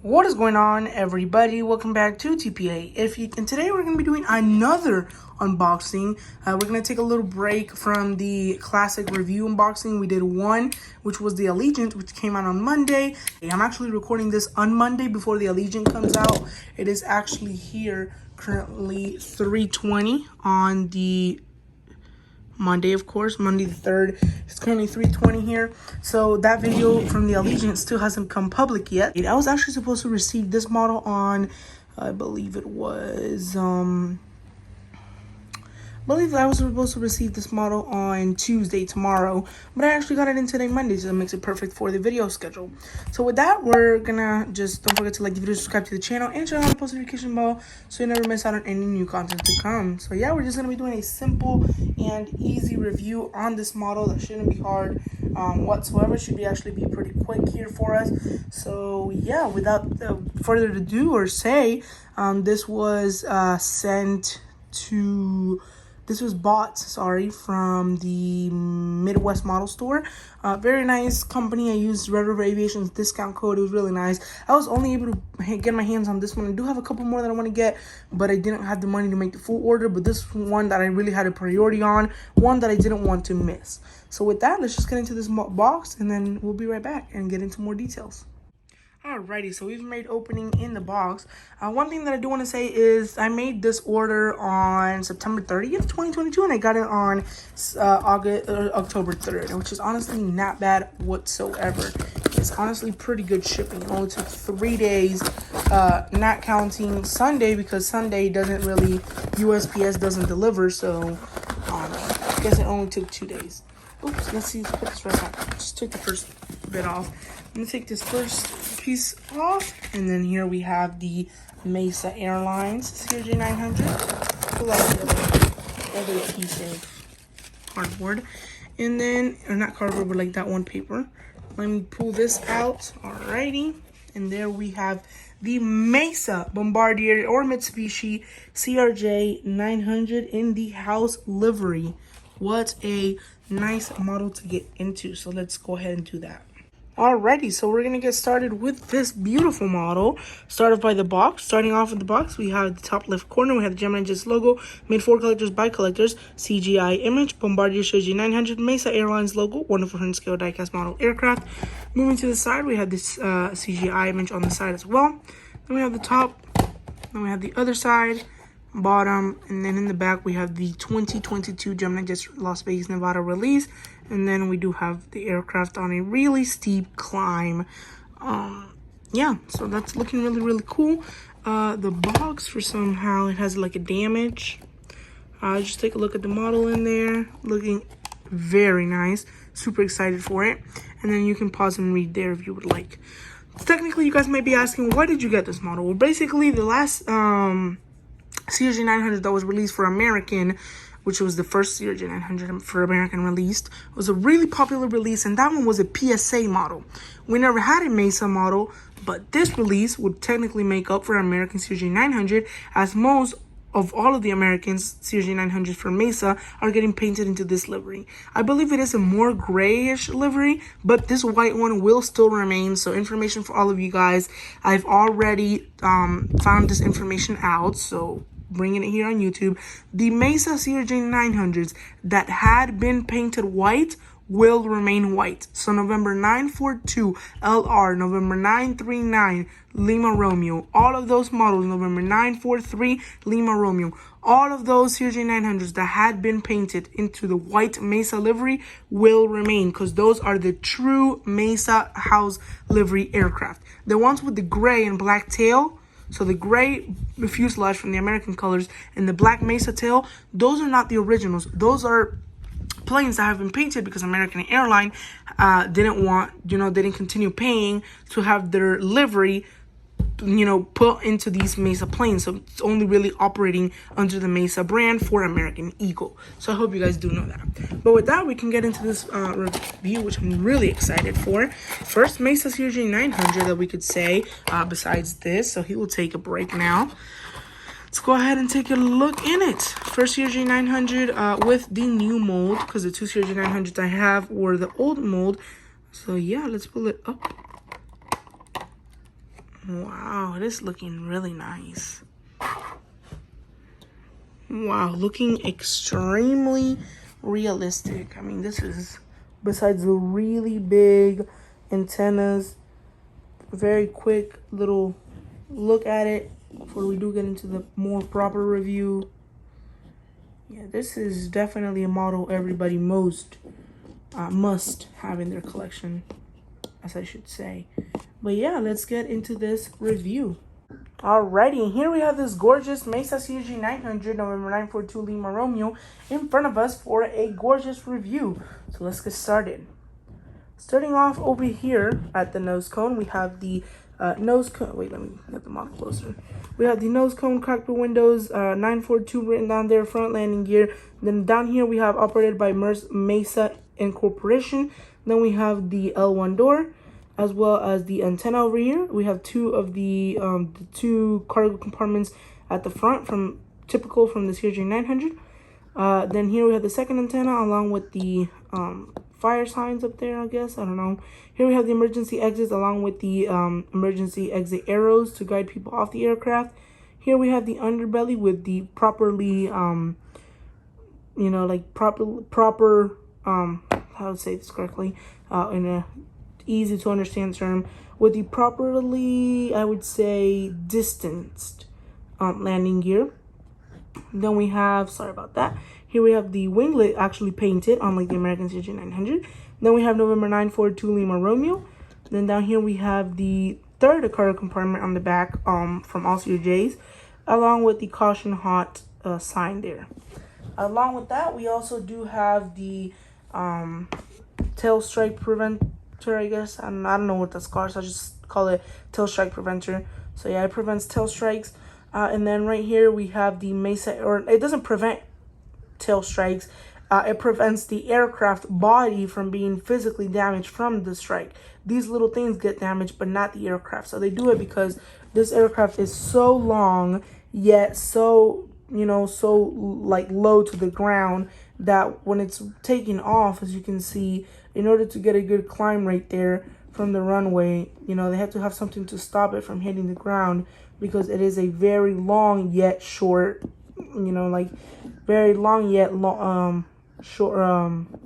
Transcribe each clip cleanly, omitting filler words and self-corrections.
What is going on, everybody? Welcome back to TPA. And today we're going to be doing another unboxing. We're going to take a little break from the classic review unboxing. We did one, which was the Allegiant, which came out on Monday. I'm actually recording this on Monday before the Allegiant comes out. It is actually here currently 3:20 on the Monday, of course, Monday the 3rd. It's currently 3:20 here. So that video from the Allegiant still hasn't come public yet. I was actually supposed to receive this model on, I believe it was, I was supposed to receive this model on Tuesday, tomorrow, but I actually got it in today, Monday, so it makes it perfect for the video schedule. So with that, we're gonna don't forget to like the video, subscribe to the channel, and turn on the post notification bell so you never miss out on any new content to come. So yeah, we're just gonna be doing a simple and easy review on this model that shouldn't be hard whatsoever. Should actually be pretty quick here for us. So yeah, without further ado or say, this was bought from the Midwest Model Store. Very nice company. I used Red River Aviation's discount code. It was really nice. I was only able to get my hands on this one. I do have a couple more that I want to get, but I didn't have the money to make the full order. But this one that I really had a priority on, one that I didn't want to miss. So with that, let's just get into this box, and then we'll be right back and get into more details. Alrighty, so we've made opening in the box. One thing that I do want to say is I made this order on September 30th, 2022, and I got it on October 3rd, which is honestly not bad whatsoever. It's honestly pretty good shipping. It only took 3 days, not counting Sunday, because Sunday doesn't really, USPS doesn't deliver, so I guess it only took 2 days. Oops, let's see, let's put this right back. Just took the first bit off. I'm gonna take this first piece off, and then here we have the Mesa Airlines CRJ-900. Pull out the other piece of cardboard, and then, or not cardboard, but like that one paper. Let me pull this out. Alrighty, and there we have the Mesa Bombardier or Mitsubishi CRJ-900 in the house livery. What a nice model to get into. So let's go ahead and do that. Alrighty, so we're gonna get started with this beautiful model. Starting off with the box, we have the top left corner, we have the Gemini Jets logo, made for collectors by collectors, CGI image, Bombardier CRJ-900, Mesa Airlines logo, 1/400 scale diecast model aircraft. Moving to the side, we have this CGI image on the side as well. Then we have the top, then we have the other side, bottom, and then in the back we have the 2022 Gemini Jets Las Vegas, Nevada release. And then we do have the aircraft on a really steep climb. Yeah, so that's looking really, really cool. The box, for somehow, it has like a damage. Just take a look at the model in there. Looking very nice. Super excited for it. And then you can pause and read there if you would like. Technically, you guys might be asking, why did you get this model? Well, basically, the last CRJ-900 that was released for American, which was the first CRJ-900 for American released, was a really popular release, and that one was a PSA model. We never had a Mesa model, but this release would technically make up for American CRJ-900, as most of all of the Americans CRJ-900 for Mesa are getting painted into this livery. I believe it is a more grayish livery, but this white one will still remain. So information for all of you guys, I've already found this information out, so bringing it here on YouTube. The Mesa CRJ-900s that had been painted white will remain white. So November 942 LR, November 939 Lima Romeo, all of those models, November 943 Lima Romeo, all of those CRJ-900s that had been painted into the white Mesa livery will remain, because those are the true Mesa house livery aircraft. The ones with the gray and black tail, so the gray fuselage from the American colors and the black Mesa tail, those are not the originals. Those are planes that have been painted because American Airlines didn't continue paying to have their livery, put into these Mesa planes. So it's only really operating under the Mesa brand for American Eagle. So I hope you guys do know that. But with that, we can get into this review, which I'm really excited for. First Mesa CRJ-900 that we could say, besides this. So he will take a break now. Let's go ahead and take a look in it. First CRJ-900 with the new mold, because the two CRJ-900s I have were the old mold. So yeah, let's pull it up. Wow, it is looking really nice. Wow, looking extremely realistic. I mean, this is, besides the really big antennas, very quick little look at it before we do get into the more proper review. Yeah, this is definitely a model everybody must have in their collection, as I should say. But yeah, let's get into this review. Alrighty, and here we have this gorgeous Mesa CRJ-900 November 942 Lima Romeo in front of us for a gorgeous review. So let's get started. Starting off over here at the nose cone, we have the nose cone. Wait, let me get the model closer. We have the nose cone, cockpit windows, 942 written down there, front landing gear. Then down here we have operated by Mesa Incorporation. Then we have the L1 door, as well as the antenna over here. We have two of the two cargo compartments at the front, from typical from the CRJ-900. Then here we have the second antenna along with the fire signs up there, I guess. I don't know. Here we have the emergency exits along with the emergency exit arrows to guide people off the aircraft. Here we have the underbelly with the properly, you know, like proper, how to say this correctly, in a easy to understand term, with the properly, I would say, distanced landing gear. Then we have, sorry about that, here we have the winglet actually painted, unlike the American CRJ-900. Then we have November 942 Lima Romeo. Then down here we have the third cargo compartment on the back from all CRJs, along with the caution hot sign there. Along with that, we also do have the tail strike preventer, I guess. I don't know what that's called, so I'll just call it tail strike preventer. So yeah, it prevents tail strikes. And then right here we have the Mesa, or it doesn't prevent tail strikes. It prevents the aircraft body from being physically damaged from the strike. These little things get damaged, but not the aircraft. So they do it because this aircraft is so long, yet so, you know, so like low to the ground that when it's taking off, as you can see, in order to get a good climb right there from the runway, you know, they have to have something to stop it from hitting the ground, because it is a very long yet short, you know, like very long yet short,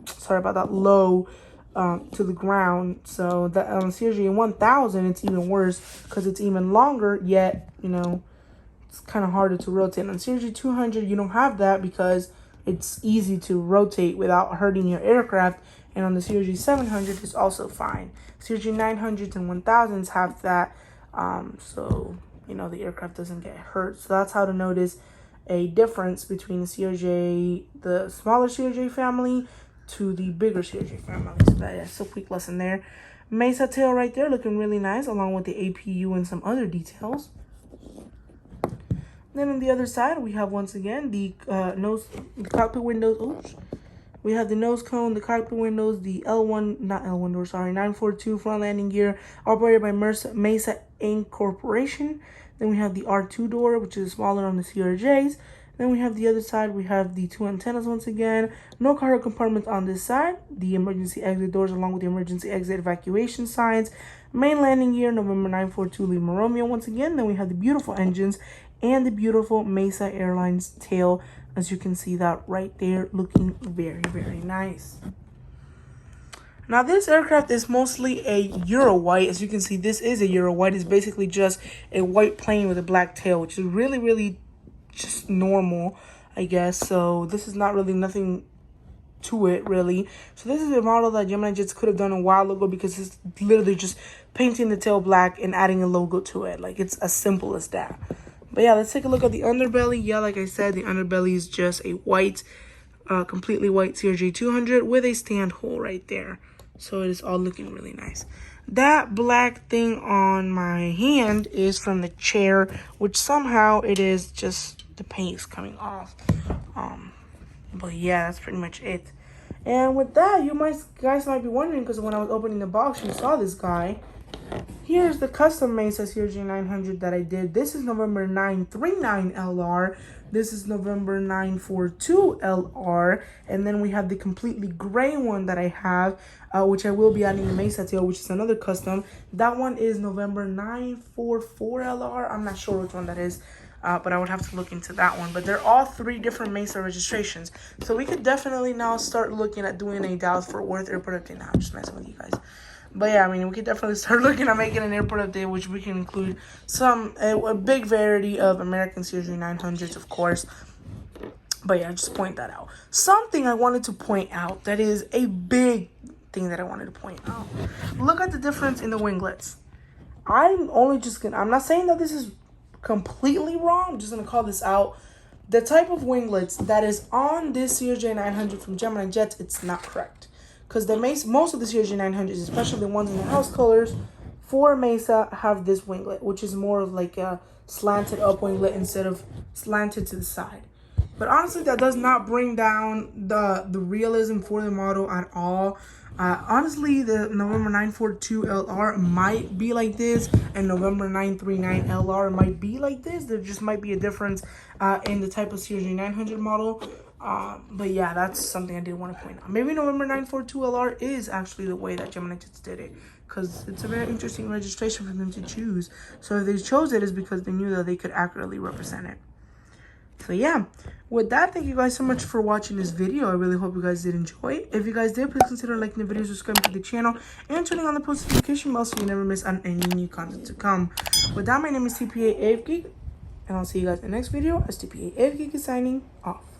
sorry about that, low to the ground. So the CRJ-1000, it's even worse because it's even longer, yet, you know, it's kind of harder to rotate. On CRJ-200, you don't have that because it's easy to rotate without hurting your aircraft. And on the CRJ-700, it's also fine. CRJ-900s and 1000s have that, so, you know, the aircraft doesn't get hurt. So that's how to notice a difference between the CRJ, the smaller CRJ family to the bigger CRJ family. So that's a quick lesson there. Mesa tail right there, looking really nice, along with the APU and some other details. Then on the other side, we have once again the cockpit windows. Oops. We have the nose cone, the cockpit windows, the L1, not L1 door, sorry, 942 front landing gear, operated by Mesa Incorporation. Then we have the R2 door, which is smaller on the CRJs. Then we have the other side, we have the two antennas once again. No cargo compartments on this side. The emergency exit doors along with the emergency exit evacuation signs. Main landing gear, November 942 Lima Romeo once again. Then we have the beautiful engines and the beautiful Mesa Airlines tail. As you can see that right there, looking very, very nice. Now this aircraft is mostly a Euro white. As you can see, this is a Euro white. It's basically just a white plane with a black tail, which is really, really just normal, I guess. So this is not really nothing to it, really. So this is a model that Gemini Jets could have done a while ago, because it's literally just painting the tail black and adding a logo to it. Like, it's as simple as that. But yeah, let's take a look at the underbelly. Yeah, like I said, the underbelly is just a white, completely white CRJ-200 with a stand hole right there. So it is all looking really nice. That black thing on my hand is from the chair, which somehow it is just the paint is coming off. But yeah, that's pretty much it. And with that, you guys might be wondering, because when I was opening the box, you saw this guy. Here's the custom Mesa CRJ-900 that I did. This is November 939 LR. This is November 942 LR. And then we have the completely gray one that I have, which I will be adding the Mesa tail, which is another custom. That one is November 944 LR. I'm not sure which one that is, but I would have to look into that one. But they're all 3 different Mesa registrations. So we could definitely now start looking at doing a Dallas-Fort Worth airport update. Now I'm just messing with you guys. But yeah, I mean, we could definitely start looking at making an airport update, which we can include a big variety of American CRJ-900s, of course. But yeah, just point that out. Something I wanted to point out that is a big thing that I wanted to point out. Look at the difference in the winglets. I'm not saying that this is completely wrong. I'm just going to call this out. The type of winglets that is on this CRJ-900 from Gemini Jets, it's not correct. Because most of the CRJ-900s, especially the ones in the house colors, for Mesa have this winglet, which is more of like a slanted up winglet instead of slanted to the side. But honestly, that does not bring down the realism for the model at all. Honestly, the November 942 LR might be like this, and November 939 LR might be like this. There just might be a difference in the type of CRJ-900 model. But yeah, that's something I did want to point out. Maybe November 942 LR is actually the way that Gemini Jets did it, because it's a very interesting registration for them to choose. So if they chose it, is because they knew that they could accurately represent it. So yeah, with that, thank you guys so much for watching this video. I really hope you guys did enjoy. If you guys did, please consider liking the video, subscribing to the channel, and turning on the post notification bell so you never miss on any new content to come. With that, my name is TPA AF Geek, and I'll see you guys in the next video as TPA AF Geek is signing off.